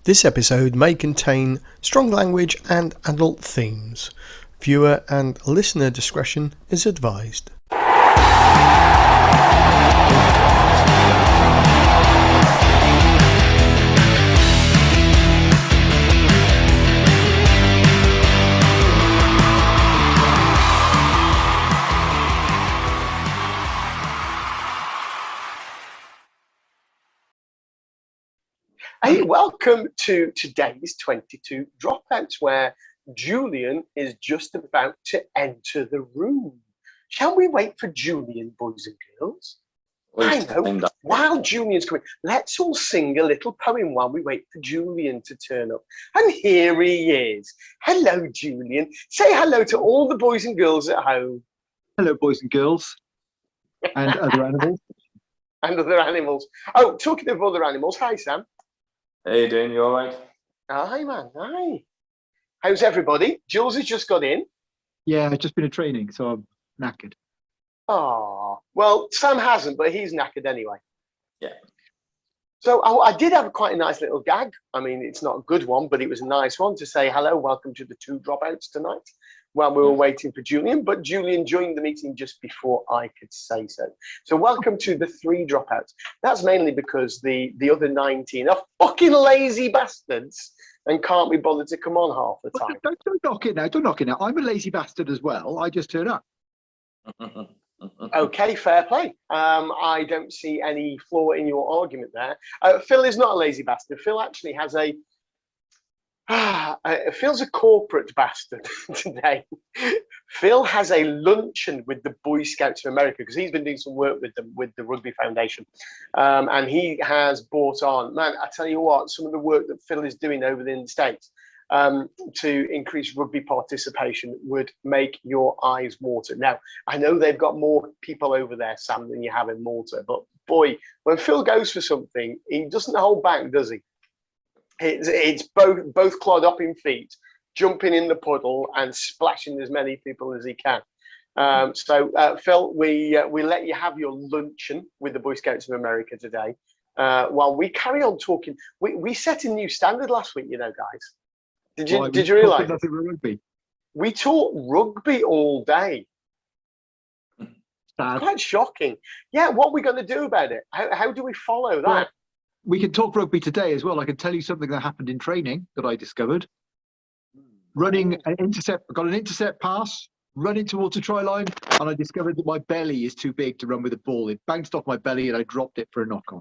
This episode may contain strong language and adult themes. Viewer and listener discretion is advised. Hey, welcome to today's 22 Dropouts, where Julian is just about to enter the room. Shall we wait for Julian, boys and girls? I know. While Julian's coming, let's all sing a little poem while we wait for Julian to turn up. And here he is. Hello, Julian. Say hello to all the boys and girls at home. Hello, boys and girls. And other animals. And other animals. Oh, talking of other animals, hi, Sam. How you doing? You all right? Hi, man. Hi. How's everybody? Jules has just got in. Yeah, I've just been at training, so I'm knackered. Oh, well, Sam hasn't, but he's knackered anyway. Yeah. So I did have quite a nice little gag. I mean, it's not a good one, but it was a nice one to say hello, welcome to the 2 Dropouts tonight while we were waiting for Julian. But Julian joined the meeting just before I could say so. So welcome to the 3 Dropouts. That's mainly because the other 19 are fucking lazy bastards and can't be bothered to come on half the time. Don't knock it now. Don't knock it now. I'm a lazy bastard as well. I just turn up. Okay, fair play. I don't see any flaw in your argument there. Phil is not a lazy bastard. Phil actually has Phil's a corporate bastard today. Phil has a luncheon with the Boy Scouts of America because he's been doing some work with them with the Rugby Foundation, and he has brought on. Man, I tell you what, some of the work that Phil is doing over in the States to increase rugby participation would make your eyes water. Now, I know they've got more people over there, Sam, than you have in Malta, but boy, when Phil goes for something, he doesn't hold back, does he? It's both clod-hopping feet, jumping in the puddle and splashing as many people as he can. So, Phil, we let you have your luncheon with the Boy Scouts of America today. While we carry on talking, we set a new standard last week, you know, guys. Did you realise? We taught rugby all day. Sad. Quite shocking. Yeah, what are we going to do about it? How do we follow that? Well, we can talk rugby today as well. I can tell you something that happened in training that I discovered. Running an intercept, got an intercept pass, running towards the try line, and I discovered that my belly is too big to run with the ball. It bounced off my belly and I dropped it for a knock-on.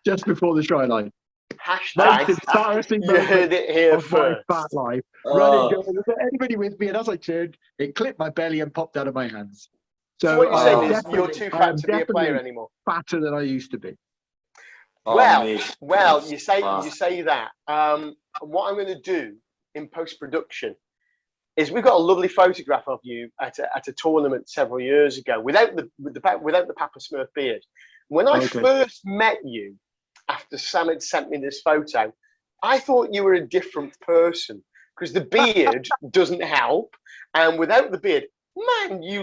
Just before the try line. Hashtag, Most embarrassing you heard it here of my first. fat life. Running, going, was there anybody with me? And as I turned, it clipped my belly and popped out of my hands. So what you're saying is definitely- you're too I fat am to be a player definitely anymore. fatter than I used to be. Well, That's you say class. that. What I'm going to do in post-production is we've got a lovely photograph of you at a tournament several years ago without the Papa Smurf beard. When I first met you, after Sam had sent me this photo, I thought you were a different person because the beard doesn't help, and without the beard, man, you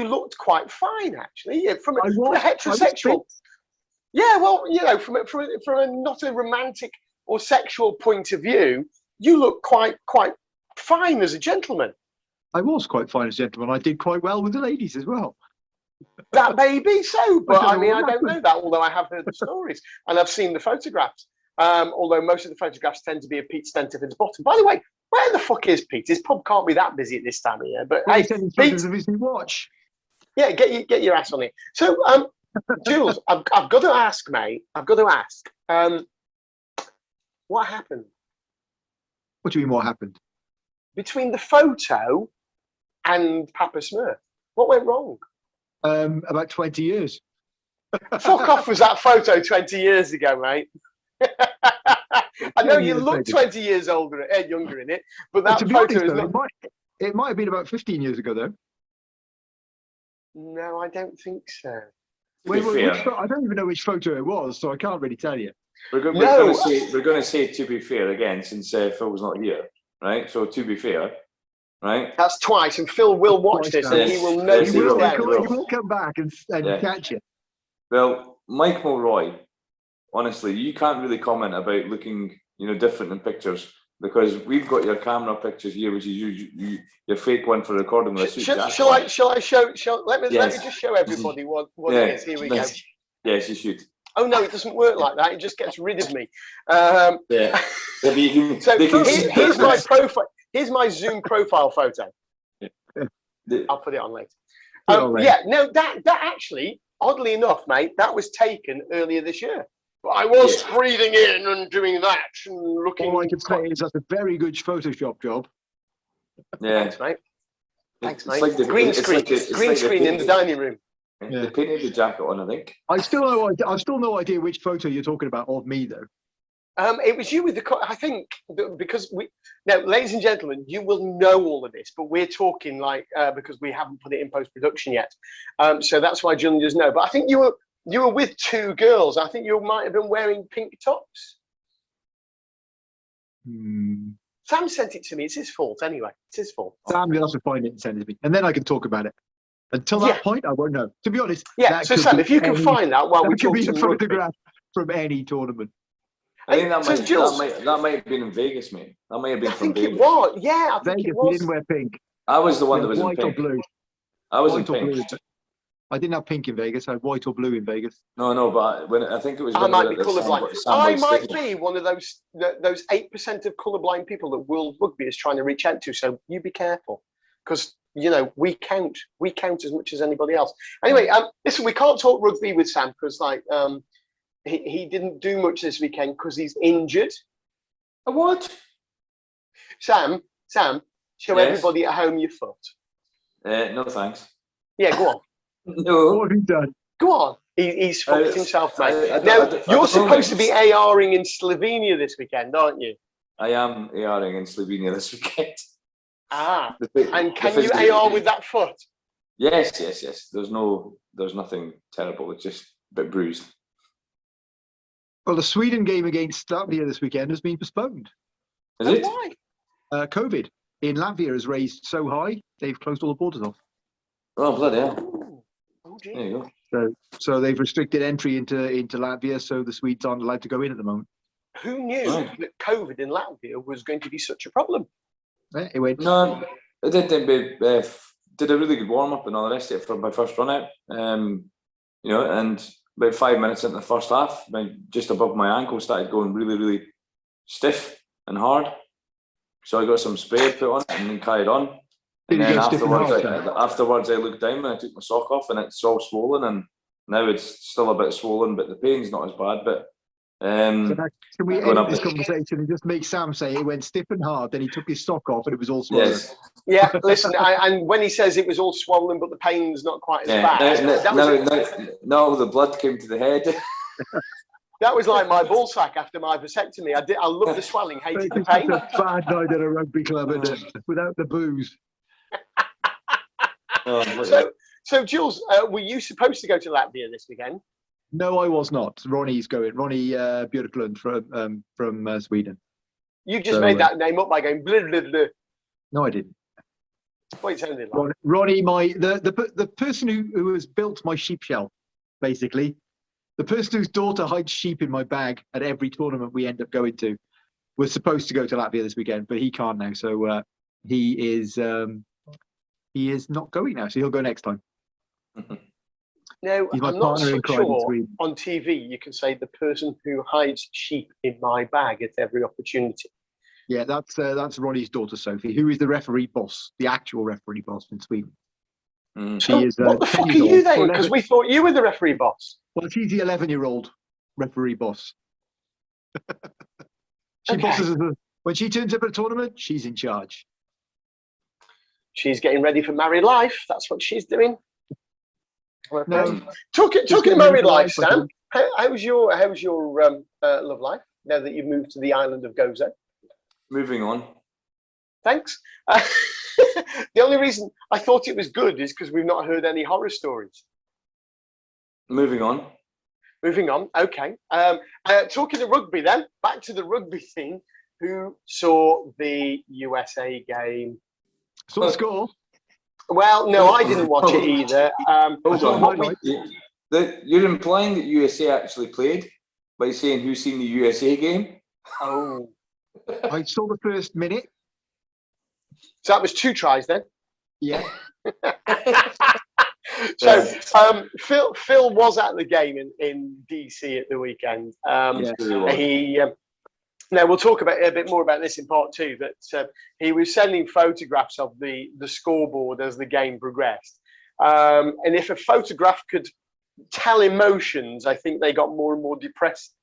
looked quite fine actually. From a heterosexual. Yeah, well, you know, from a not a romantic or sexual point of view, you look quite fine as a gentleman. I was quite fine as a gentleman. I did quite well with the ladies as well. That may be so, but I mean, I what don't know that, although I have heard the stories and I've seen the photographs. Although most of the photographs tend to be of Pete Stentiford's bottom. By the way, where the fuck is Pete? His pub can't be that busy at this time of year. But Well, hey, Pete, of his new watch. yeah, get your ass on it. So, Jules, I've got to ask, mate. I've got to ask. What happened What do you mean? What happened? between the photo and Papa Smurf? What went wrong? About 20 years. Fuck off was that photo 20 years ago, mate. I know you look 20 years older, younger in it, but that to be photo honest, is though, not. it might have been about 15 years ago, though. No, I don't think so. To be fair, I don't even know which photo it was, so I can't really tell you. we're going to say to be fair again, since Phil was not here, right? So to be fair, right? That's twice, and Phil will watch this, and he will notice He will, that. He will come back and catch you. Well, Mike Mulroy honestly, you can't really comment about looking, different in pictures because we've got your camera pictures here, which is your fake one for recording with a suit jacket. Shall I show? Let me Yes. just show everybody what it is. Here we go. Yes, you should. Oh no, it doesn't work like that. It just gets rid of me. Yeah. So here's my profile. Here's my Zoom profile photo. I'll put it on later. Yeah, no, that actually, oddly enough, mate, that was taken earlier this year. But I was breathing in and doing that and looking. All I can say is that's a very good Photoshop job. Yeah. Thanks, mate. Thanks, mate. Like green screen in the dining room. They painted the jacket on, I think. I've still no idea which photo you're talking about of me, though. It was you with I think, because now, ladies and gentlemen, you will know all of this, but we're talking because we haven't put it in post-production yet. So that's why Julian doesn't know. But I think you were with two girls. I think you might have been wearing pink tops. Sam sent it to me. It's his fault anyway. It's his fault. Sam will have to find it and send it to me, and then I can talk about it. Until that point, I won't know. To be honest. Yeah. So Sam, if you can find that while we talk some photograph from any tournament. I think that might have been in Vegas, mate. That might have been from Vegas. It was. Yeah, I think Vegas, it was. We didn't wear pink. I was the one that was white in pink. Or blue. I was white in pink. Blue. I didn't have pink in Vegas. I had white or blue in Vegas. No, but I think it was. I might be colourblind. I might be one of those 8% of colourblind people that World Rugby is trying to reach out to. So you be careful, because we count as much as anybody else. Anyway, listen, we can't talk rugby with Sam because he didn't do much this weekend because he's injured. A what? Sam, show everybody at home your foot. No thanks. Yeah, go on. No. What have you done? Go on. He's fucked himself, mate. Now, you're supposed to be ARing in Slovenia this weekend, aren't you? I am ARing in Slovenia this weekend. Ah, and can you AR with that foot? Yes. There's nothing terrible. It's just a bit bruised. Well, the Sweden game against Latvia this weekend has been postponed. Is it? Why? COVID in Latvia has raised so high, they've closed all the borders off. Oh, bloody hell. Oh, dear. There you go. So they've restricted entry into Latvia, so the Swedes aren't allowed to go in at the moment. Who knew that COVID in Latvia was going to be such a problem? It went. No, I did a really good warm up and all the rest of it for my first run out. And about 5 minutes into the first half, just above my ankle started going really, really stiff and hard. So I got some spray put on it and then carried on. And then afterwards, I looked down and I took my sock off and it's all swollen. And now it's still a bit swollen, but the pain's not as bad. But can we end this conversation and just make Sam say it went stiff and hard? Then he took his sock off and it was all swollen. Yes. Yeah, listen, and when he says it was all swollen, but the pain's not quite as bad. No, the blood came to the head. That was like my ball sack after my vasectomy. I loved the swelling, hated the pain. It's a bad night at a rugby club, isn't it? Without the booze. So Jules, were you supposed to go to Latvia this weekend? No, I was not. Ronnie's going. Ronnie Björklund from Sweden. You just made that name up by going blah, blah, blah. No, I didn't. What it sounded like. Ronnie, the person who has built my sheep shell, basically. The person whose daughter hides sheep in my bag at every tournament we end up going to was supposed to go to Latvia this weekend, but he can't now. So he is not going now. So he'll go next time. Now, I'm not so sure on TV you can say the person who hides sheep in my bag at every opportunity. Yeah, that's Ronnie's daughter, Sophie, who is the referee boss, the actual referee boss in Sweden. She is. What the fuck are you then? Because we thought you were the referee boss. Well, she's the 11-year-old referee boss. She bosses us. When she turns up at a tournament, she's in charge. She's getting ready for married life. That's what she's doing. No, talking married life, Sam. How's your love life now that you've moved to the island of Gozo? Moving on. Thanks. The only reason I thought it was good is because we've not heard any horror stories. Moving on. Okay. Talking to rugby then, back to the rugby thing. Who saw the USA game? Saw the score? Well, no, I didn't watch it either. Hold on. You're implying that USA actually played? by saying who's seen the USA game. Oh, I saw the first minute. so that was 2 tries then. Yeah. So Phil was at the game in DC at the weekend. He now we'll talk about a bit more about this in part 2. But he was sending photographs of the scoreboard as the game progressed. And if a photograph could tell emotions, I think they got more and more depressed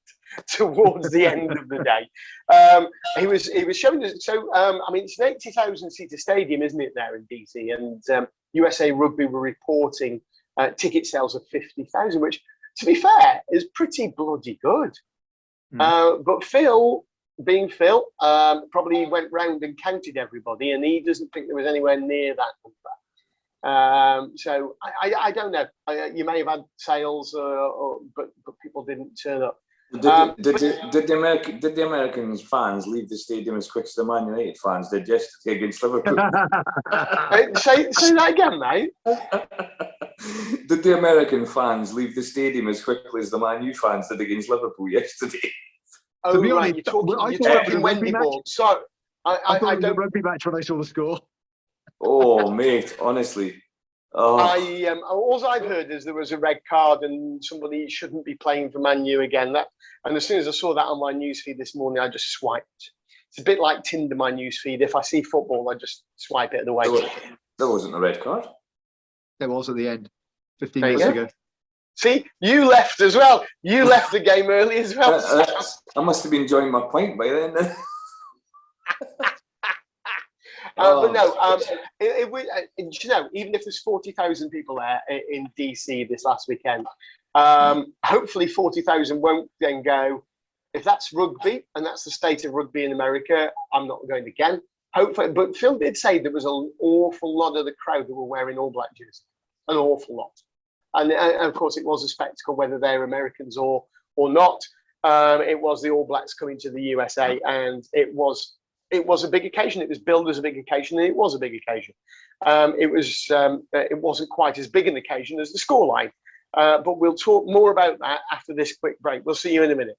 towards the end of the day. He was showing us. So I mean, it's an 80,000 seater stadium, isn't it, there in DC? And USA Rugby were reporting ticket sales of 50,000, which, to be fair, is pretty bloody good. But Phil, being Phil, probably went round and counted everybody, and he doesn't think there was anywhere near that number. So I don't know. You may have had sales, but people didn't turn up. Did the American fans leave the stadium as quick as the Man United fans did yesterday against Liverpool? Say that again, mate. Did the American fans leave the stadium as quickly as the Man U fans did against Liverpool yesterday? Oh, To be right, honest, you're talking Wendy ball. Sorry, I thought it was a don't. rugby match when I saw the score. Oh, mate, honestly. Oh. All I've heard is there was a red card and somebody shouldn't be playing for Man U again. And as soon as I saw that on my newsfeed this morning, I just swiped. It's a bit like Tinder, my newsfeed. If I see football, I just swipe it away. There wasn't a red card. There was at the end, 15 There you minutes go. ago. See, you left as well. You left the game early as well. I must have been enjoying my pint by then. But no, you know, even if there's 40,000 people there in DC this last weekend, hopefully 40,000 won't then go, if that's rugby and that's the state of rugby in America, I'm not going again. Hopefully, but Phil did say there was an awful lot of the crowd that were wearing All Black jerseys, an awful lot. And of course, it was a spectacle, whether they're Americans or not. It was the All Blacks coming to the USA, and it was a big occasion. It was billed as a big occasion, and it was a big occasion. It wasn't quite as big an occasion as the scoreline, but we'll talk more about that after this quick break. We'll see you in a minute.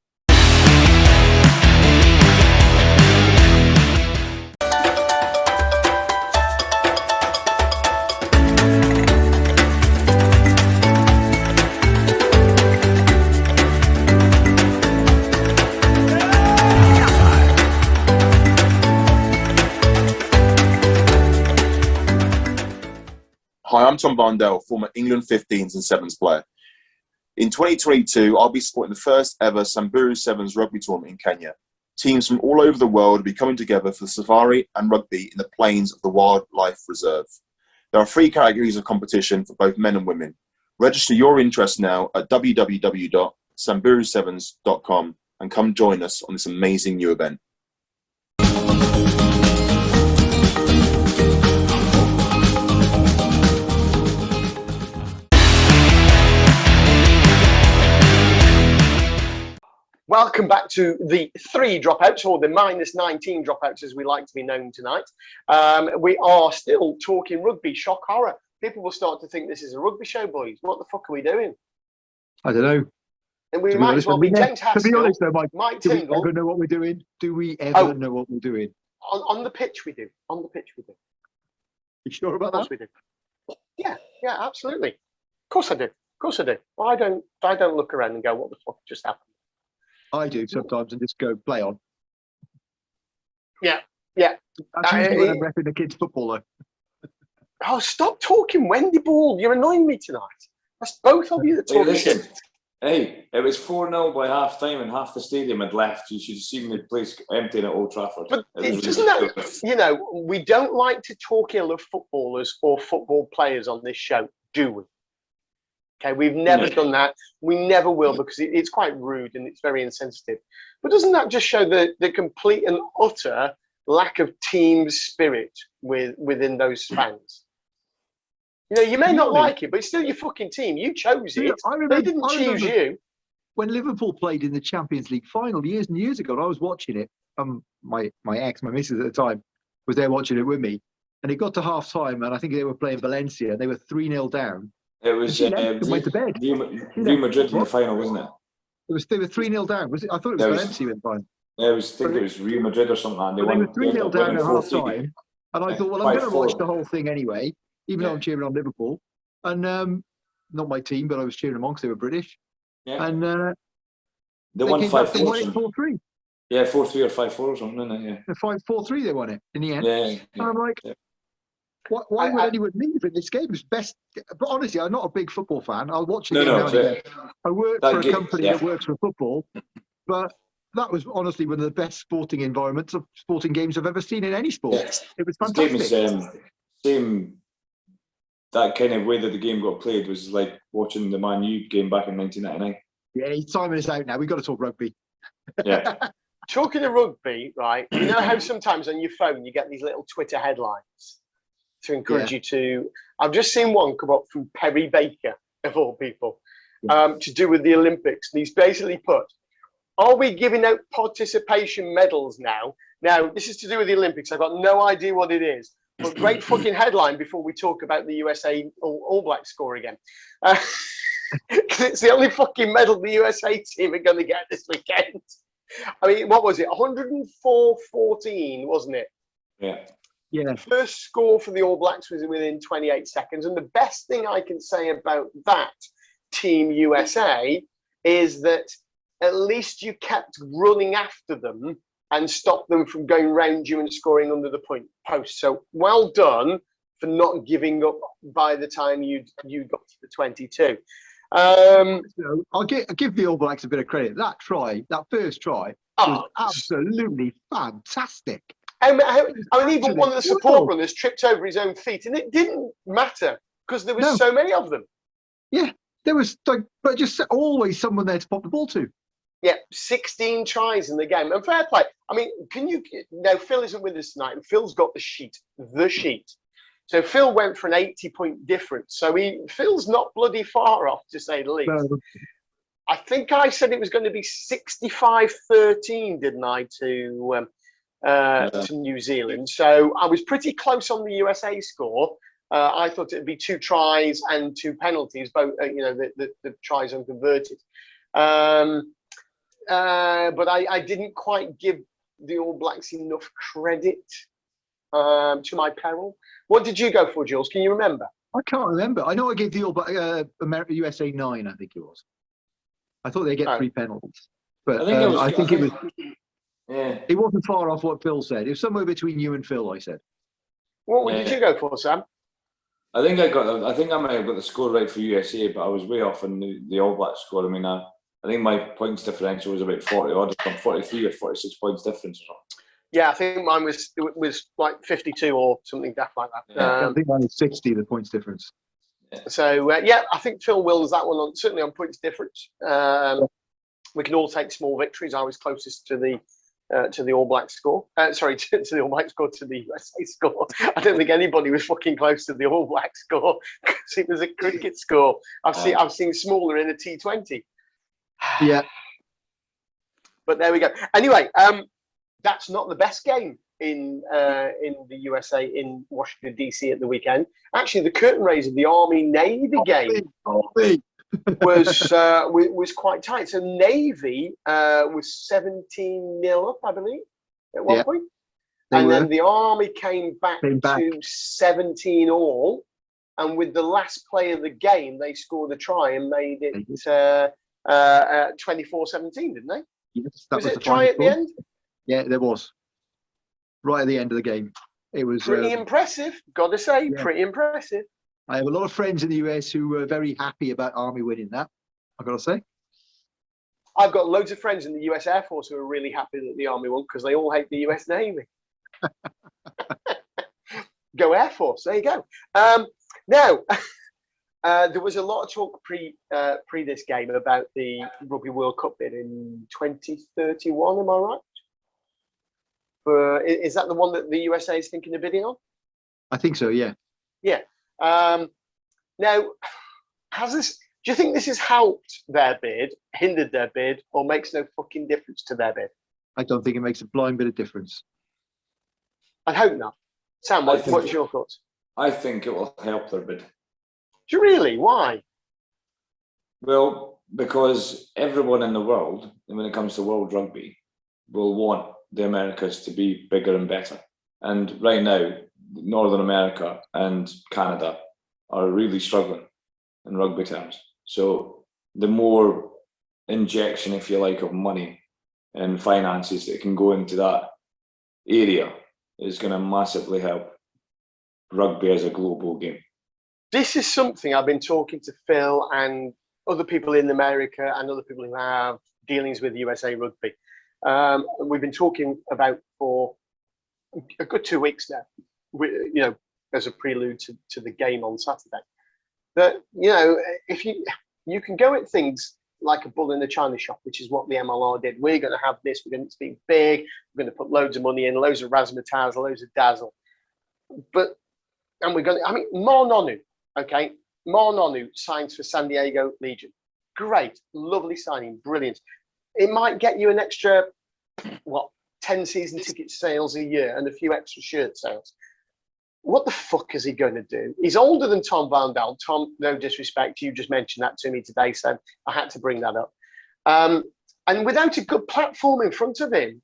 Hi, I'm Tom Barndell, former England 15s and 7s player. In 2022, I'll be supporting the first ever Samburu Sevens rugby tournament in Kenya. Teams from all over the world will be coming together for safari and rugby in the plains of the Wildlife Reserve. There are 3 categories of competition for both men and women. Register your interest now at www.samburusevens.com and come join us on this amazing new event. Welcome back to the 3 dropouts, or the -19 dropouts as we like to be known tonight. We are still talking rugby, shock horror. People will start to think this is a rugby show, boys. What the fuck are we doing? I don't know. And we might as well be James Haskell, to be honest, though, Mike, Mike do we Tingle. ever know what we're doing? Do we ever know what we're doing? On the pitch we do. On the pitch we do. You sure about Of course that? we do. Yeah, absolutely. Of course I do. Of course I do. Well, I don't look around and go, what the fuck just happened? I do sometimes and just go play on. Yeah. That's usually when I'm repping the kids' football, though. Oh, stop talking Wendy ball. You're annoying me tonight. That's both of you that Hey, talk listen. shit. Hey, it was 4-0 by half time and half the stadium had left. You should have seen the place emptying at Old Trafford. But It was doesn't that, ridiculous. you know, we don't like to talk ill of footballers or football players on this show, do we? Okay, we've never done that. We never will, because it's quite rude and it's very insensitive. But doesn't that just show the complete and utter lack of team spirit within those fans? You know, you may not like it, but it's still your fucking team. You chose it. They didn't choose you. When Liverpool played in the Champions League final years and years ago, and I was watching it. My missus at the time, was there watching it with me. And it got to half time, and I think they were playing Valencia, and they were 3-0 down. It was She left and went to bed. Real Madrid in the final, wasn't it? They were 3-0 down. Was it? I thought it was There was- Valencia in time. Yeah, I think it was Real Madrid or something, and they But they won. were 3-0 down at half 4-3. time. And I Yeah, thought, well, I'm going to 5-4. watch the whole thing anyway, even though I'm cheering on Liverpool. And not my team, but I was cheering them on because they were British. Yeah, And they they won came back 5-4. and won it 4-3. Yeah, 4-3 or 5-4 or something, isn't it? 4-3 they won it in the end. Yeah. And I'm like, yeah. why would anyone leave in this game? It's best. But honestly, I'm not a big football fan. I'll watch the game No, now and again. I work that for a game- company yeah. that works for football, but that was honestly one of the best sporting environments of sporting games I've ever seen in any sport. Yeah. It was Same fantastic. as same. That kind of way that the game got played was like watching the Man U game back in 1999. Yeah, Simon is out now. We've got to talk rugby. Yeah, Talking of rugby, right? You know how sometimes on your phone you get these little Twitter headlines to encourage you to. I've just seen one come up from Perry Baker, of all people, to do with the Olympics. And he's basically put, are we giving out participation medals now? Now, this is to do with the Olympics. I've got no idea what it is. But great fucking headline before we talk about the USA All Black score again. Because it's the only fucking medal the USA team are going to get this weekend. I mean, what was it? 104-14, wasn't it? yeah. Yeah. First score for the All Blacks was within 28 seconds. And the best thing I can say about that Team USA is that at least you kept running after them and stopped them from going round you and scoring under the post. So well done for not giving up by the time you got to the 22. So I'll give the All Blacks a bit of credit. That first try, was Oh, absolutely fantastic. I mean, even one of the support Wonderful. runners tripped over his own feet, and it didn't matter because there was No. so many of them. There was but just always someone there to pop the ball to. Yeah, 16 tries in the game. And fair play. I mean, now Phil isn't with us tonight, and Phil's got the sheet. So Phil went for an 80-point difference. So Phil's not bloody far off, to say the least. No. I think I said it was going to be 65-13, didn't I, to New Zealand. So I was pretty close on the USA score. I thought it'd be 2 tries and 2 penalties, both the tries unconverted. But I didn't quite give the All Blacks enough credit, to my peril. What did you go for, Jules? Can you remember? I can't remember. I know I gave the All Black USA 9. I think it was. I thought they'd get 3 penalties, but I think it was. Yeah. It wasn't far off what Phil said. It was somewhere between you and Phil. I said. What did you go for, Sam? I think I might have got the score right for USA, but I was way off on the All Black score. I mean, I think my points differential was about 40 odd, 43 or 46 points difference or something. Yeah, I think mine was like 52 or something daft like that. Yeah. I think mine was 60. The points difference. So I think Phil wills that one certainly on points difference. We can all take small victories. I was closest to the All Black score. Sorry, to the All Black score, to the USA score. I don't think anybody was fucking close to the All Black score because it was a cricket score. I've seen smaller in a T20. Yeah. But there we go. Anyway, that's not the best game in the USA in Washington DC at the weekend. Actually, the curtain raiser, the Army Navy game, was quite tight. So Navy was 17-0 up, I believe, at one point. Then the Army came back to 17 all. And with the last play of the game, they scored a try and made it 24-17, didn't they? Yes, that was was it a try at the end? Yeah, there was. Right at the end of the game. It was pretty impressive, gotta say, pretty impressive. I have a lot of friends in the US who were very happy about Army winning that, I've got to say. I've got loads of friends in the US Air Force who are really happy that the Army won because they all hate the US Navy. Go Air Force, there you go. Now, there was a lot of talk pre this game about the Rugby World Cup bid in 2031, am I right? Is that the one that the USA is thinking of bidding on? I think so, yeah. Yeah. Now, do you think this has helped their bid, hindered their bid, or makes no fucking difference to their bid? I don't think it makes a blind bit of difference. I hope not. Sam, what's your thoughts? I think it will help their bid. Do you really? Why? Well, because everyone in the world, and when it comes to world rugby, will want the Americas to be bigger and better. And right now, Northern America and Canada are really struggling in rugby terms. So the more injection, if you like, of money and finances that can go into that area is going to massively help rugby as a global game. This is something I've been talking to Phil and other people in America and other people who have dealings with USA Rugby. We've been talking about for a good 2 weeks now, you know, as a prelude to the game on Saturday. That, you know, if you can go at things like a bull in the china shop, which is what the MLR did. We're going to have this, we're going to be big, we're going to put loads of money in, loads of razzmatazz, loads of dazzle. And we're going to, I mean, Mar Nonu, okay? Mar Nonu signs for San Diego Legion. Great, lovely signing, brilliant. It might get you an extra, 10 season ticket sales a year and a few extra shirt sales. What the fuck is he going to do? He's older than Tom Vandal. Tom, no disrespect, you just mentioned that to me today, so I had to bring that up. And without a good platform in front of him,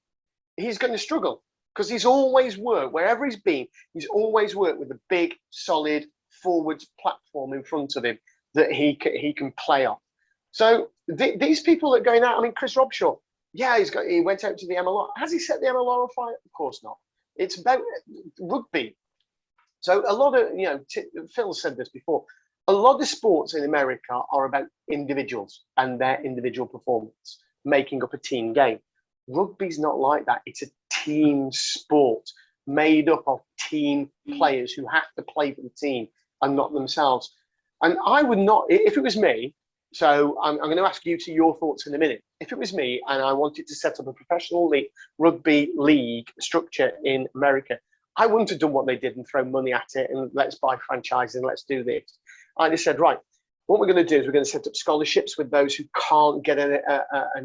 he's going to struggle because he's always worked, wherever he's been, he's always worked with a big, solid, forwards platform in front of him that he can play off. So these people that are going out, I mean, Chris Robshaw, yeah, he went out to the MLR. Has he set the MLR on fire? Of course not. It's about rugby. So a lot of, you know, Phil said this before, a lot of sports in America are about individuals and their individual performance, making up a team game. Rugby's not like that. It's a team sport made up of team players who have to play for the team and not themselves. And I would not, if it was me, so I'm going to ask you to your thoughts in a minute. If it was me and I wanted to set up a professional rugby league structure in America, I wouldn't have done what they did and thrown money at it and let's buy franchising and let's do this. I just said, right, what we're going to do is we're going to set up scholarships with those who can't get an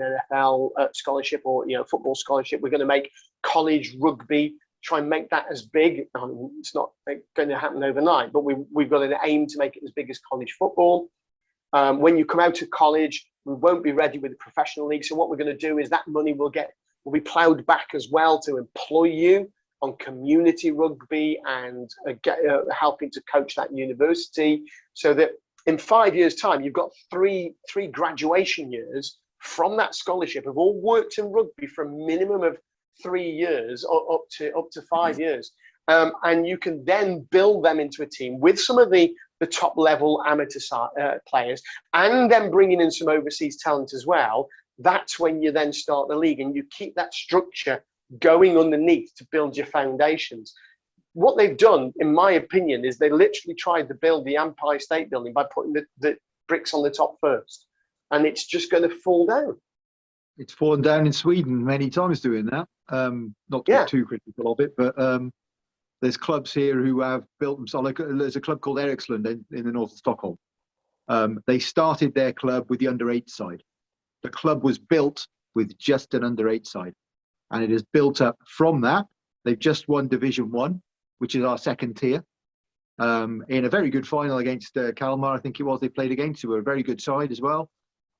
NFL scholarship or, you know, football scholarship. We're going to make college rugby, try and make that as big. It's not going to happen overnight, but we've got an aim to make it as big as college football. When you come out of college, we won't be ready with the professional league. So what we're going to do is that money will be ploughed back as well to employ you on community rugby and helping to coach that university, so that in 5 years' time, you've got three graduation years from that scholarship have all worked in rugby for a minimum of 3 years or up to 5 years. And you can then build them into a team with some of the top level amateur players, and then bringing in some overseas talent as well. That's when you then start the league and you keep that structure going underneath to build your foundations. What they've done, in my opinion, is they literally tried to build the Empire State Building by putting the bricks on the top first, and it's just going to fall down. It's fallen down in Sweden many times doing that. Not to be too critical of it, but there's clubs here who have built themselves. Like, there's a club called Erikslund in the north of Stockholm. They started their club with the under-8 side. The club was built with just an under-8 side, and it has built up from that. They've just won Division 1, which is our second tier, in a very good final against Kalmar, I think it was. They played against, who were a very good side as well.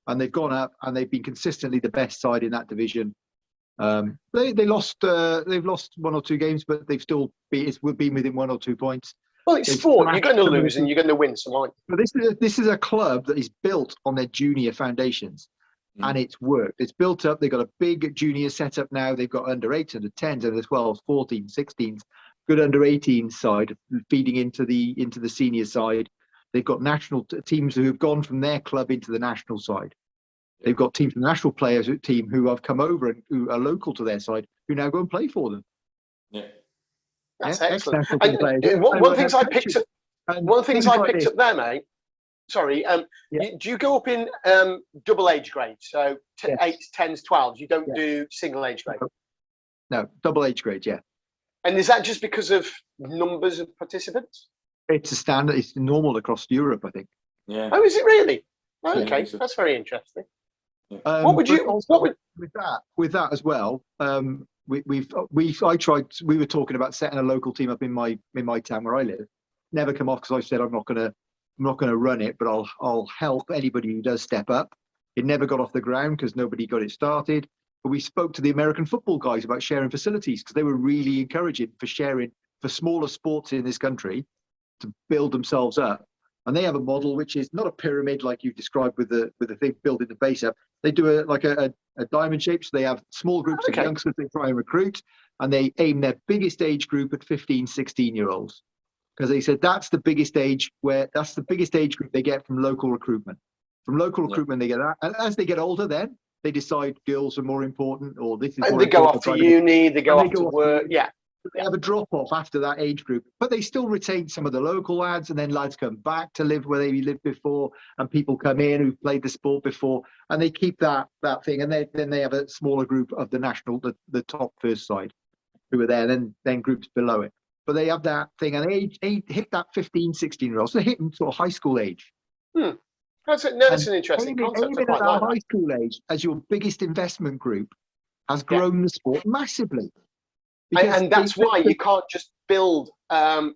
And they've gone up and they've been consistently the best side in that division. They've lost 1 or 2 games, but they've still been within 1 or 2 points. Well, it's sport. You're going to lose and you're going to win some, aren't you? But this is a club that is built on their junior foundations, and it's worked. It's built up. They've got a big junior setup now. They've got under-8s, under-10s, under-12s, 14s, 16s, good under-18 side feeding into the senior side. They've got national teams who have gone from their club into the national side. They've got teams from the national players team who have come over and who are local to their side, who now go and play for them. Yeah, that's excellent. And one of the things I picked up there, mate. Sorry, do you go up in double age grade? So 8s, 10s, 12s. You don't do single age grade. No, double age grade. Yeah. And is that just because of numbers of participants? It's a standard. It's normal across Europe, I think. Yeah. Oh, is it really? Okay, so that's very interesting. What would you? With that as well? We were talking about setting a local team up in my town where I live. Never come off because I said I'm not gonna run it, but I'll help anybody who does step up. It never got off the ground because nobody got it started. But we spoke to the American football guys about sharing facilities because they were really encouraging for sharing for smaller sports in this country to build themselves up. And they have a model which is not a pyramid like you described with the thing building the base up. They do a diamond shape. So they have small groups of youngsters they try and recruit, and they aim their biggest age group at 15, 16-year-olds. Because they said that's the biggest age group they get from local recruitment. From local recruitment, they get that. And as they get older, then they decide girls are more important, or this is more And they go off important. to uni, they go off to work. Yeah. They have a drop off after that age group, but they still retain some of the local lads, and then lads come back to live where they lived before, and people come in who've played the sport before, and they keep that thing. And then they have a smaller group of the national, the top first side, who are there, then groups below it. But they have that thing, and they hit that 15, 16-year-olds. So they hit them sort of high school age. That's an interesting concept. Aiming at that high school age as your biggest investment group has grown the sport massively. And that's why you can't just build a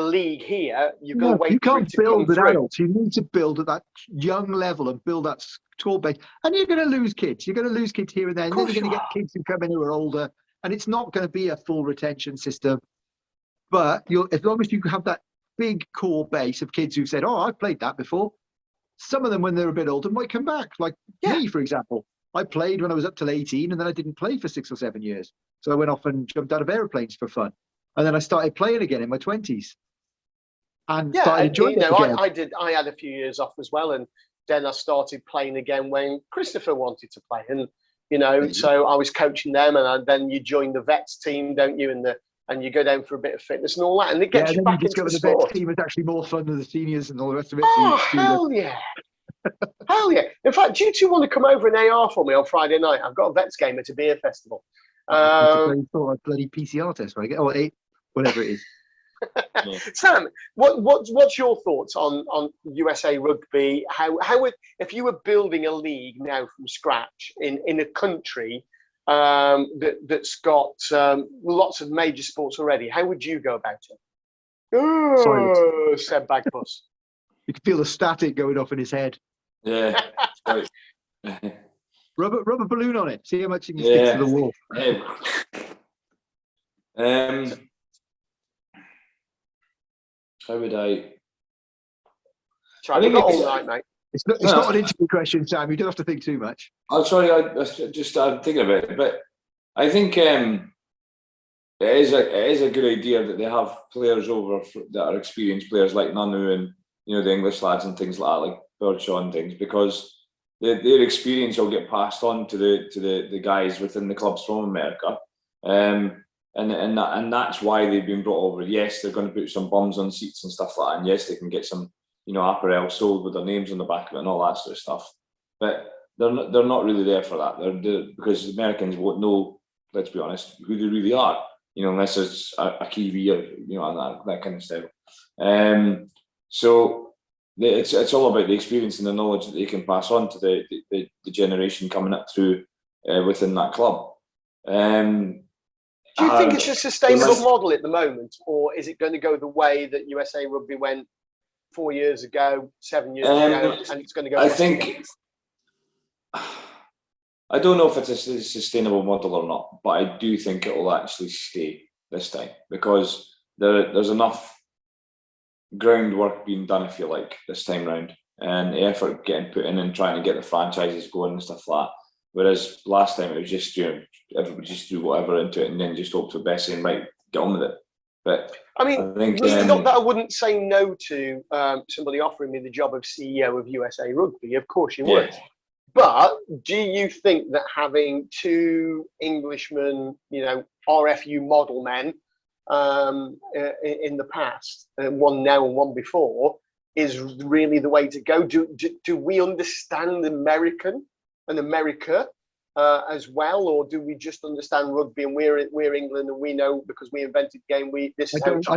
league here. You've got to wait. You for can't it to build come with through. adults. You need to build at that young level and build that tall base. And you're going to lose kids. You're going to lose kids here and there. And then you're going to get kids who come in who are older. And it's not going to be a full retention system. But as long as you have that big core base of kids who've said, "Oh, I've played that before." Some of them, when they're a bit older, might come back. Like me, for example. I played when I was up till 18, and then I didn't play for 6 or 7 years. So I went off and jumped out of airplanes for fun. And then I started playing again in my 20s. And started enjoying it again. I had a few years off as well, and then I started playing again when Christopher wanted to play. And so I was coaching them, and then you join the vets team, don't you? And you go down for a bit of fitness and all that, and it gets you back into the sport. The vets team is actually more fun than the seniors and all the rest of it. Oh, hell yeah. Hell yeah. In fact, do you two want to come over and AR for me on Friday night? I've got a vets game at a beer festival. A bloody PCR test, right? Or 8, whatever it is. Sam, what's your thoughts on USA Rugby? How would, if you were building a league now from scratch in a country that's got lots of major sports already, how would you go about it? Oh, said Bagpuss. You can feel the static going off in his head. Yeah. Rubber balloon on it. See how much you can stick to the wall. How would I? Sorry, we've got all night, mate. It's not an interview question, Sam. You don't have to think too much. I'm sorry. I just started thinking about it, but I think it is a good idea that they have players over that are experienced players like Nanu and the English lads and things like that, like Birdshaw and things, because their experience will get passed on to the guys within the clubs from America, and that's why they've been brought over. Yes, they're going to put some bums on seats and stuff like that, and yes, they can get some apparel sold with their names on the back of it and all that sort of stuff. But they're not really there for that. They're because Americans won't know, let's be honest, who they really are, unless it's a Kiwi or and that kind of stuff. So it's all about the experience and the knowledge that they can pass on to the generation coming up through within that club. Do you think it's a sustainable model at the moment, or is it going to go the way that USA Rugby went 4 years ago, 7 years ago, and it's going to go? I think I don't know if it's a sustainable model or not, but I do think it will actually stay this time because there's enough groundwork being done, if you like, this time round, and the effort getting put in and trying to get the franchises going and stuff like that. Whereas last time it was just everybody just threw whatever into it and then just hope for the best and right, get on with it. But I think not that I wouldn't say no to somebody offering me the job of CEO of USA Rugby. Of course you would. But do you think that having 2 Englishmen, RFU model men in the past, one now and one before, is really the way to go? Do we understand America as well, or do we just understand rugby and we're England and we know because we invented the game? I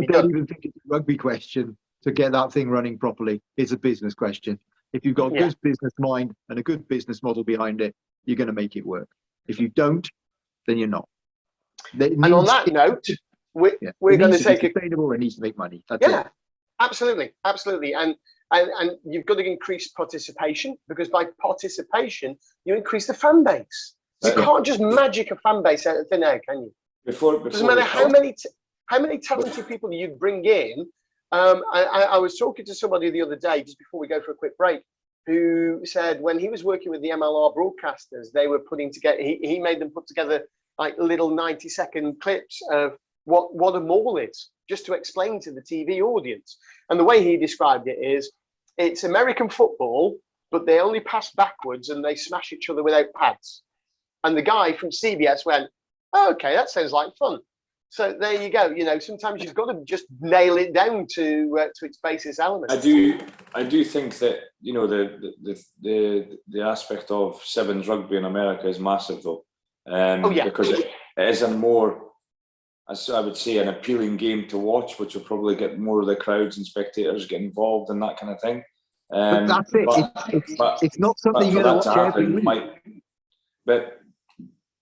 don't even think it's a rugby question to get that thing running properly. It's a business question. If you've got a good business mind and a good business model behind it, you're going to make it work. If you don't, then you're not. And on that note, we're going to take sustainable. It needs to make money. That's it. Absolutely. And and you've got to increase participation, because by participation you increase the fan base. You can't just magic a fan base out of thin air, can you? Doesn't matter how many talented people you bring in. I was talking to somebody the other day, just before we go for a quick break, who said when he was working with the MLR broadcasters, they were putting together, he made them put together like little 90-second clips of what a maul is, just to explain to the TV audience. And the way he described it is, it's American football, but they only pass backwards and they smash each other without pads. And the guy from CBS went, oh, okay, that sounds like fun. So there you go. You know, sometimes you've got to just nail it down to its basis elements. I do think that, you know, the aspect of sevens rugby in America is massive, though. Because it is a more, as I would say, an appealing game to watch, which will probably get more of the crowds and spectators get involved and that kind of thing. But that's it. It's not something you're going to watch every week. But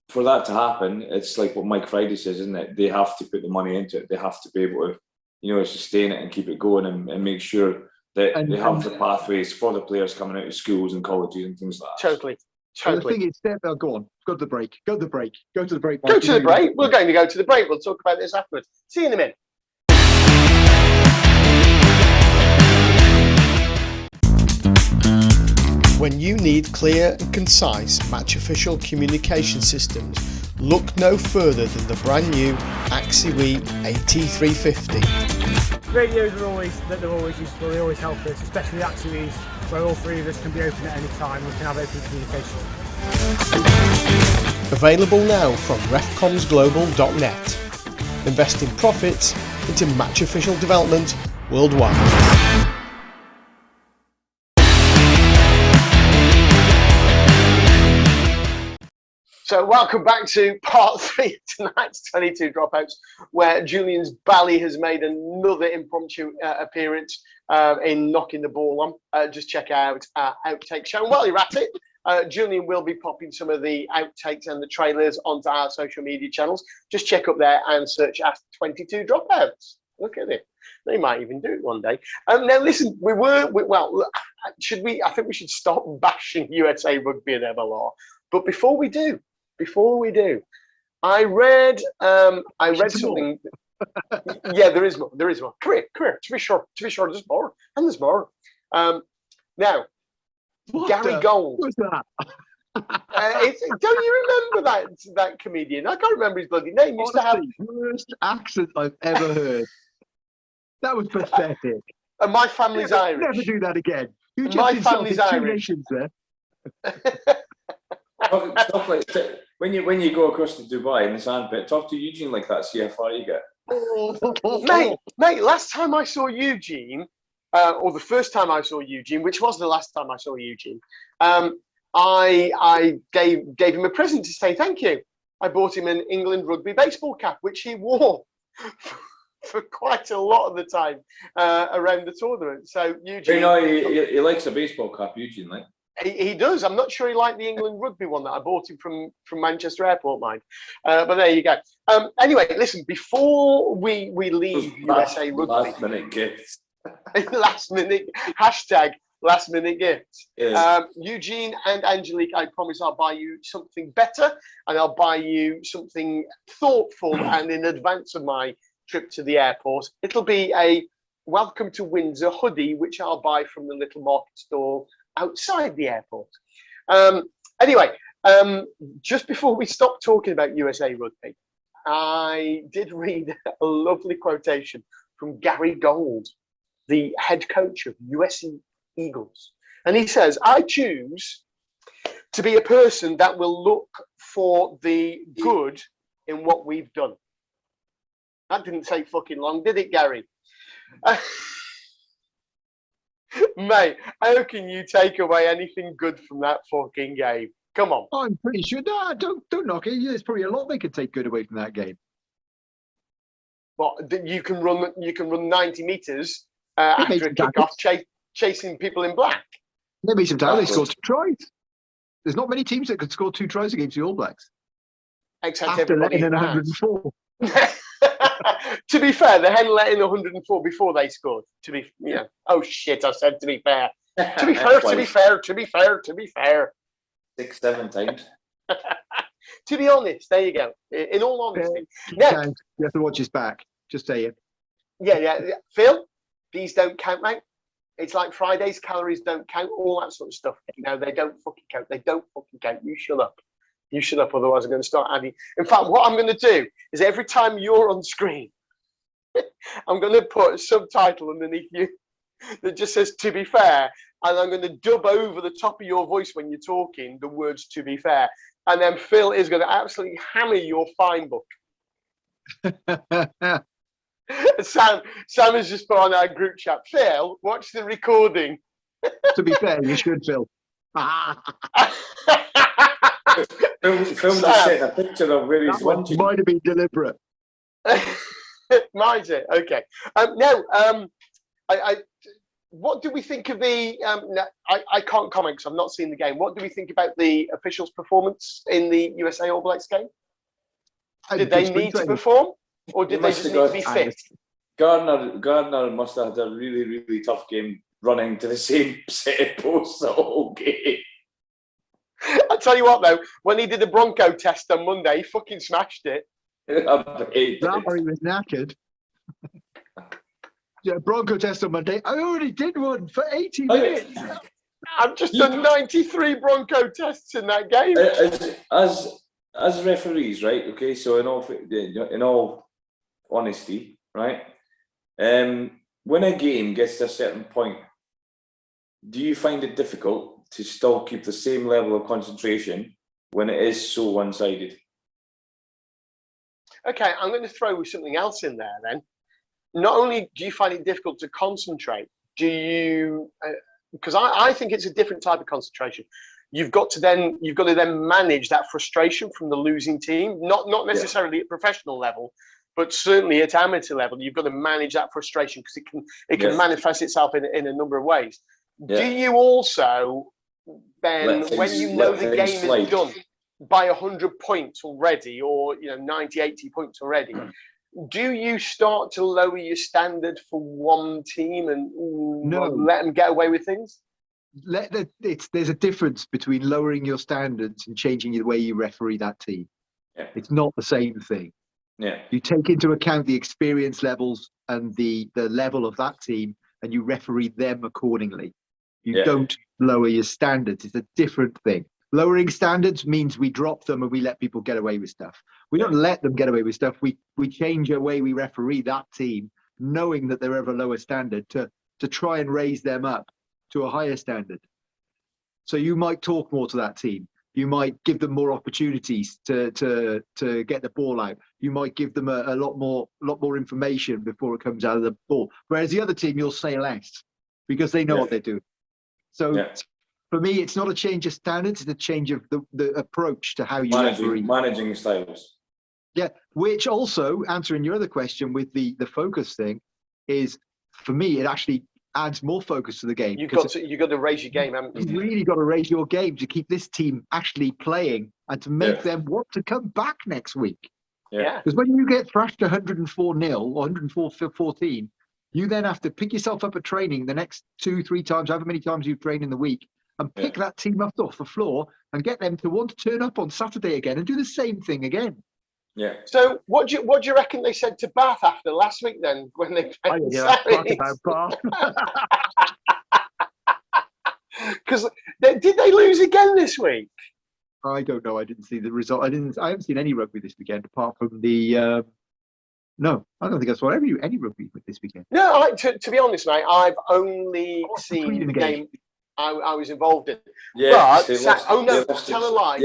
for that to happen, it's like what Mike Friday says, isn't it? They have to put the money into it. They have to be able to, you know, sustain it and keep it going and make sure that they have the pathways for the players coming out of schools and colleges and things like that. Totally. The thing is, go on. Go to the break. Go to the break. Go to the break. We're going to go to the break. We'll talk about this afterwards. See you in a minute. When you need clear and concise match official communication systems, look no further than the brand new Axiwe AT350. Radios are always useful, they always help us, especially the Axiwe's, where all three of us can be open at any time, we can have open communication. Available now from refcomsglobal.net. Investing profits into match official development worldwide. So welcome back to part 3 of tonight's 22 Dropouts, where Julian's Bally has made another impromptu appearance in knocking the ball on. Just check out our outtake show. And while you're at it, Julian will be popping some of the outtakes and the trailers onto our social media channels. Just check up there and search Ask 22 Dropouts. Look at it. They might even do it one day. Now, listen, should we? I think we should stop bashing USA Rugby and MLR. But before we do, I read something. Yeah, there is more. Come here. To be sure, there's more, and there's more. Now, Gary Gold. What's that? Don't you remember that comedian? I can't remember his bloody name. He used to have worst accent I've ever heard. That was pathetic. And my family's Irish. Never do that again. You just My family's Irish. There. Stuff like when you go across to Dubai in the sandpit, talk to Eugene like that. See how far you get. Mate. Last time I saw Eugene, or the first time I saw Eugene, which was the last time I saw Eugene, I gave him a present to say thank you. I bought him an England rugby baseball cap, which he wore for quite a lot of the time around the tournament. So Eugene, you know, he likes a baseball cap, Eugene, like. He does. I'm not sure he liked the England rugby one that I bought him from Manchester Airport, mind. But there you go. Anyway, listen, before we leave USA Rugby. Last minute gifts. last minute gifts. Yeah. Eugene and Angelique, I promise I'll buy you something better, and I'll buy you something thoughtful and in advance of my trip to the airport. It'll be a Welcome to Windsor hoodie, which I'll buy from the little market stall outside the airport. Anyway, just before we stop talking about USA Rugby, I did read a lovely quotation from Gary Gold, the head coach of USA Eagles. And he says, I choose to be a person that will look for the good in what we've done. That didn't take fucking long, did it, Gary? Mate, how can you take away anything good from that fucking game? Come on. I'm pretty sure. No, don't knock it. There's probably a lot they could take good away from that game. Well, you can run 90 meters after a kickoff, chasing people in black. Maybe sometimes they scored 2 tries. There's not many teams that could score 2 tries against the All Blacks. Except after everybody letting in 104. To be fair, they hadn't let in 104 before they scored. Oh shit! I said to be fair. To be fair. To be fair. To be fair. To be fair. 6-7 times. To be honest, there you go. In all honesty, now You have to watch his back. Just saying. yeah. Phil, these don't count, mate. It's like Friday's calories don't count, all that sort of stuff. They don't fucking count. They don't fucking count. You shut up. You shut up, otherwise I'm going to start adding. In fact, what I'm going to do is every time you're on screen, I'm going to put a subtitle underneath you that just says "to be fair," and I'm going to dub over the top of your voice when you're talking the words "to be fair," and then Phil is going to absolutely hammer your fine book. Sam has just put on our group chat. Phil, watch the recording. To be fair, you should, Phil. Phil just sent a picture of where he's lunching. Might have been deliberate. Might it? Okay. What do we think of the? I can't comment because I've not seen the game. What do we think about the officials' performance in the USA All Blacks game? Did they need to perform, or did they just need to be fit? Gardner must have had a really, really tough game running to the same set of posts the whole game. I tell you what, though, when he did the Bronco test on Monday, he fucking smashed it. That or he was knackered. Yeah, Bronco test on Monday. I already did one for 80 minutes. I've just done 93 Bronco tests in that game. As referees, right? Okay, so in all honesty, right? When a game gets to a certain point, do you find it difficult to still keep the same level of concentration when it is so one-sided? Okay, I'm going to throw something else in there then. Not only do you find it difficult to concentrate, do you? Because I think it's a different type of concentration. You've got to then manage that frustration from the losing team, not necessarily at professional level, but certainly at amateur level. You've got to manage that frustration because it can manifest itself in a number of ways. Do you also then, when you know the game is done by 100 points already, or 90, 80 points already, do you start to lower your standard for one team and let them get away with things? There's a difference between lowering your standards and changing the way you referee that team. Yeah. It's not the same thing. Yeah. You take into account the experience levels and the level of that team, and you referee them accordingly. You don't lower your standards. It's a different thing. Lowering standards means we drop them and we let people get away with stuff. We don't let them get away with stuff. We change the way we referee that team, knowing that they're of a lower standard, to try and raise them up to a higher standard. So you might talk more to that team. You might give them more opportunities to get the ball out. You might give them a lot more information before it comes out of the ball. Whereas the other team, you'll say less because they know what they're doing. So for me, it's not a change of standards; it's a change of the approach to how you referee. Managing styles. Yeah, which also, answering your other question with the focus thing, is for me, it actually adds more focus to the game. You've got to raise your game, haven't you? You've really got to raise your game to keep this team actually playing and to make them want to come back next week. Yeah. Because when you get thrashed 104-0 or 104-14, you then have to pick yourself up at training the next 2-3 times, however many times you've trained in the week, and pick that team up off the floor and get them to want to turn up on Saturday again and do the same thing again. Yeah. So what do you reckon they said to Bath after last week then when they played Because did they lose again this week? I don't know. I didn't see the result. I haven't seen any rugby this weekend apart from the. No, I don't think I saw any rugby this weekend. No, to be honest, mate, I've only seen the game I was involved in. Yeah, but tell a lie.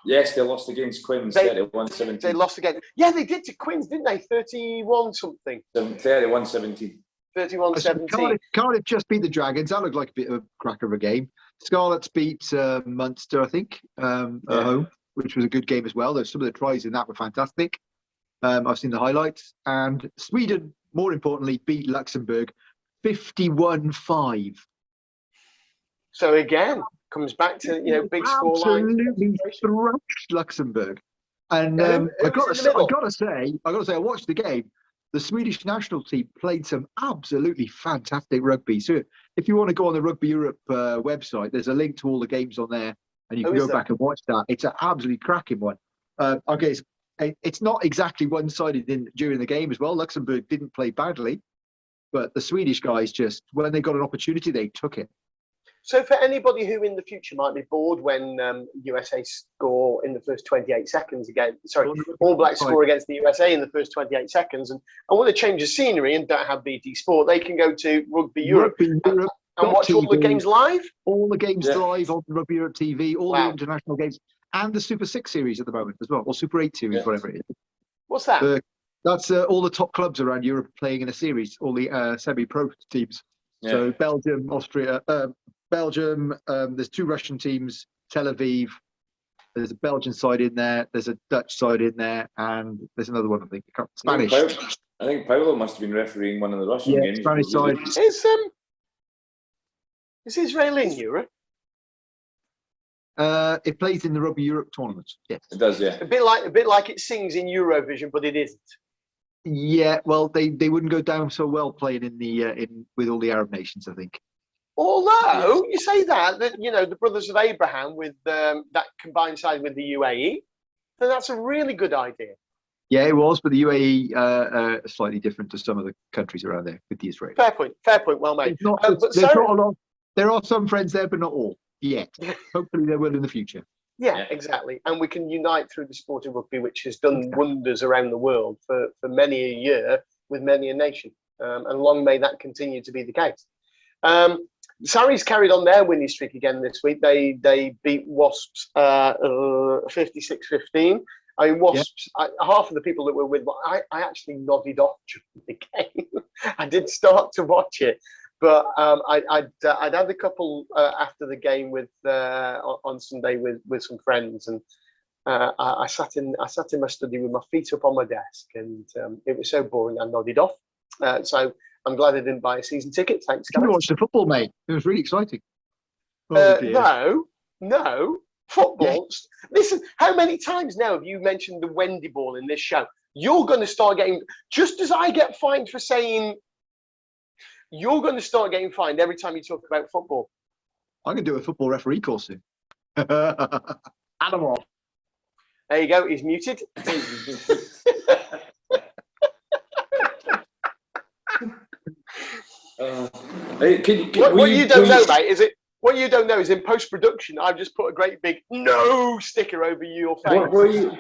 Yes, they lost against Quins 31-17. They lost again. Yeah, they did to Quins, didn't they? 31 something. 31-17. 31-17. Cardiff just beat the Dragons. That looked like a bit of a cracker of a game. Scarlets beat Munster, I think, at home, which was a good game as well. Some of the tries in that were fantastic. I've seen the highlights. And Sweden, more importantly, beat Luxembourg 51-5. So again, comes back to big scoreline. Absolutely thrashed Luxembourg. And I got to say, I watched the game. the Swedish national team played some absolutely fantastic rugby. So if you want to go on the Rugby Europe website, there's a link to all the games on there, and you can go back and watch that. It's an absolutely cracking one. Okay, it's not exactly one-sided during the game as well. Luxembourg didn't play badly, but the Swedish guys just, when they got an opportunity, they took it. So for anybody who in the future might be bored when USA score in the first 28 seconds again, All Blacks score against the USA in the first 28 seconds, and want to change the scenery and don't have BT Sport, they can go to Rugby Europe and watch all the games live? All the games live on Rugby Europe TV, all the international games, and the Super 6 series at the moment as well, or Super 8 series, whatever it is. What's that? That's all the top clubs around Europe playing in a series, all the semi-pro teams. Yeah. So Belgium, Austria, Belgium, there's 2 Russian teams, Tel Aviv, there's a Belgian side in there, there's a Dutch side in there, and there's another one, I think, Spanish. I think Paolo must have been refereeing one of the Russian games. Spanish side. Is Israel in Europe? It plays in the Rugby Europe tournaments, yes. It does, yeah. A bit like it sings in Eurovision, but it isn't. Yeah, well, they wouldn't go down so well playing with all the Arab nations, I think. Although you say that the Brothers of Abraham with that combined side with the UAE, then that's a really good idea. Yeah, it was, but the UAE are slightly different to some of the countries around there with the Israelis. Fair point, well made. Not a lot. There are some friends there, but not all yet. Hopefully, there will in the future. Yeah, exactly. And we can unite through the sport of rugby, which has done wonders around the world for many a year with many a nation. And long may that continue to be the case. Sarries carried on their winning streak again this week. They beat Wasps 56-15. I mean, Wasps, half of the people that were with, I actually nodded off during the game. I did start to watch it, but I'd had a couple after the game on Sunday with some friends, and I sat in my study with my feet up on my desk, and it was so boring I nodded off. So I'm glad I didn't buy a season ticket. Thanks, guys. You watched the football, mate. It was really exciting. No. Football. Yeah. Listen, how many times now have you mentioned the Wendy ball in this show? You're going to start getting, just as I get fined for saying, you're going to start getting fined every time you talk about football. I'm going to do a football referee course soon. Animal. There you go. He's muted. What you don't know, mate, is it? What you don't know is in post-production, I've just put a great big no sticker over your face.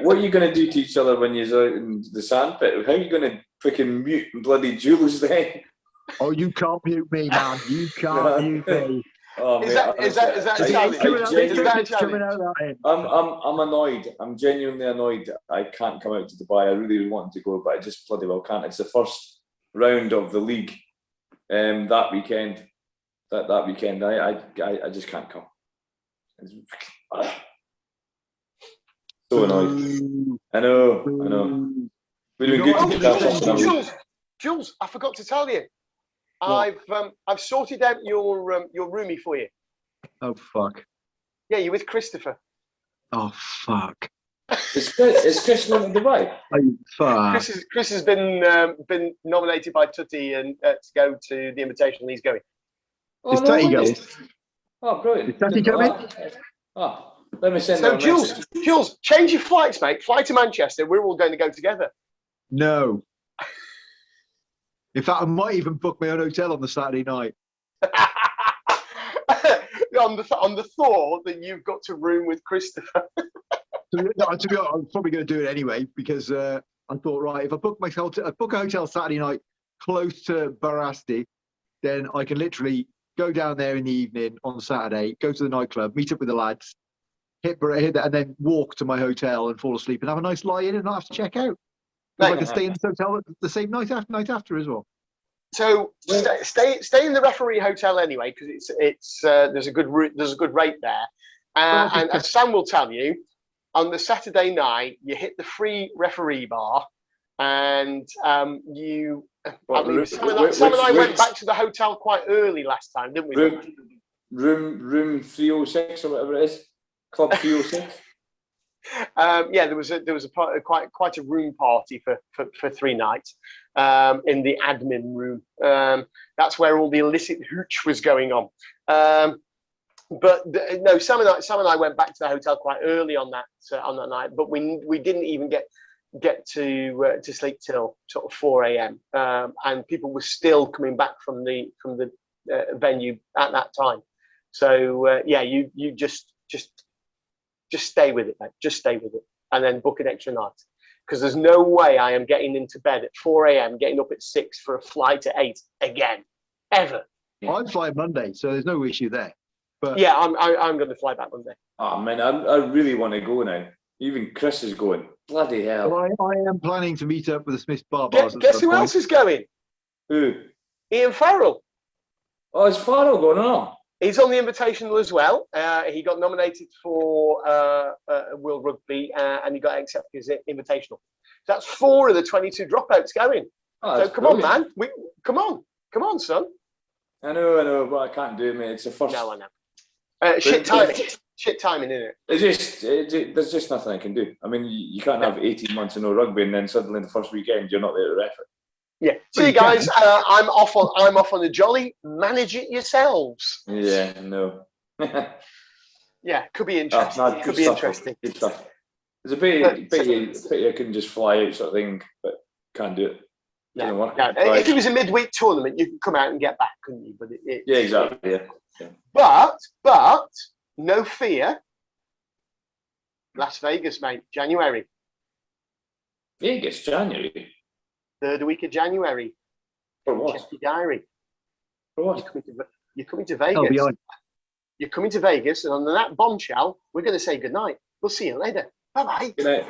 What are you going to do to each other when you're out in the sandpit? How are you going to freaking mute bloody Jules then? Oh, you can't mute me, man. You can't mute me. Oh, is that a challenge? I'm annoyed. I'm genuinely annoyed. I can't come out to Dubai. I really want to go, but I just bloody well can't. It's the first round of the league that weekend. That weekend, I just can't come. So annoyed. I know. We'd been good to get that. Jules, I forgot to tell you. What? I've sorted out your roomie for you. Oh fuck. Yeah, you're with Christopher. Oh fuck. Is Chris not in Dubai? Oh fuck. Chris has been nominated by Tutti and to go to the Invitational. He's going. Is Tutti going? Oh, brilliant. Is Tutti coming? Oh, let me send so Jules, change your flights, mate. Fly to Manchester. We're all going to go together. No. In fact, I might even book my own hotel on the Saturday night. on the thought that you've got to room with Christopher. To be honest, I'm probably going to do it anyway because I thought, right, if I book a hotel Saturday night close to Barasti, then I can literally go down there in the evening on Saturday, go to the nightclub, meet up with the lads, hit that, and then walk to my hotel and fall asleep and have a nice lie in and not have to check out. I can stay in the hotel the same night after as well. So stay in the referee hotel anyway because it's there's a good rate there, and as Sam will tell you, on the Saturday night you hit the free referee bar, and you. Sam and I went back to the hotel quite early last time, didn't we? Room 306 or whatever it is, Club 306. Yeah, there was quite a room party for 3 nights in the admin room. That's where all the illicit hooch was going on. But no, Sam and I went back to the hotel quite early on that night, but we didn't even get to sleep till sort of 4 a.m. And people were still coming back from the venue at that time. So yeah, you just stay with it, mate. Just stay with it, and then book an extra night, because there's no way I am getting into bed at 4 a.m., getting up at 6 for a flight at 8 again, ever. Yeah. I'm flying Monday, so there's no issue there. But yeah, I'm going to fly back Monday. Oh man, I really want to go now. Even Chris is going. Bloody hell! Well, I am planning to meet up with the Smiths Bar. Guess who else is going? Who? Ian Farrell. Oh, is Farrell going on? He's on the Invitational as well. He got nominated for World Rugby and he got accepted as Invitational. So that's 4 of the 22 dropouts going. Oh, so come on, man. Come on, son. I know, but I can't do it, mate. It's the first. No, I know. Shit timing, isn't it? There's just nothing I can do. I mean, you can't have 18 months of no rugby and then suddenly the first weekend you're not there to ref it. Yeah. See you guys. I'm off on a jolly. Manage it yourselves. Yeah. No. Yeah, could be interesting. Could be interesting. Good stuff. There's a pity I couldn't just fly out sort of thing, but can't do it. No. If it was a midweek tournament, you could come out and get back, couldn't you? But yeah, exactly. Yeah. But no fear. Las Vegas, mate. January. Vegas, January. 3rd week of January. For what? Check your diary. For what? You're coming to Vegas. You're coming to Vegas, and on that bombshell, we're going to say goodnight. We'll see you later. Bye-bye. Good night.